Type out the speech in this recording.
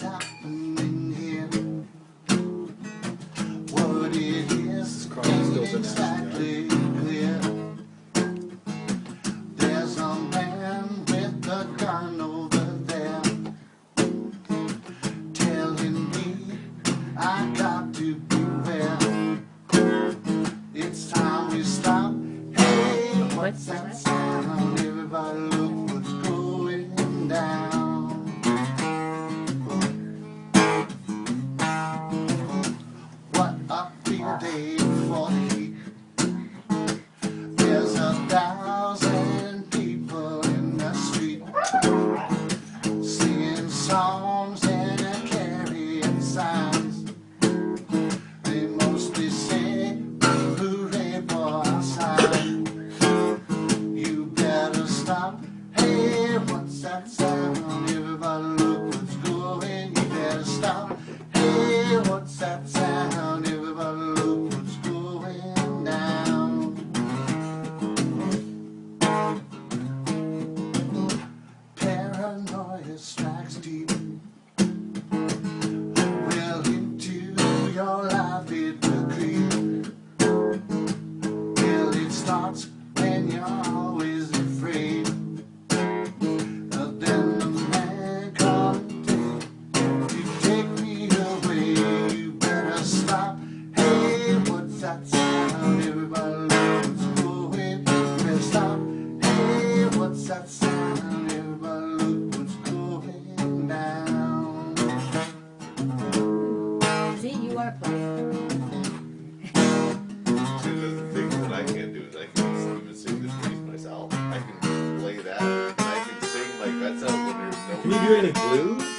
what's happening here. What it is ain't exactly clear. There's a man with a gun over there telling me I got to beware. It's time we stop. Hey, what's that sound? Everybody look what's going down. What a field day for the heat. There's 1,000 people in the street singing songs and carrying signs. They mostly sing hooray for our side. You better stop. Hey, what's that sound? Everybody look what's going. You better stop. Hey, what's that sound? Everybody look what's going down. Paranoia strikes deep. Well, into your life it will creep. Well, it starts when you're always afraid. Then the man come to take me away. You better stop. Hey, what's that sound? Everybody look what's going. You better stop. Hey, what's that sound? Everybody look what's going down. See, you are playing. See, the things that I can't do is I can even sing the piece myself. I can play that, and I can sing like that sounds when there's no. Can you do any blues?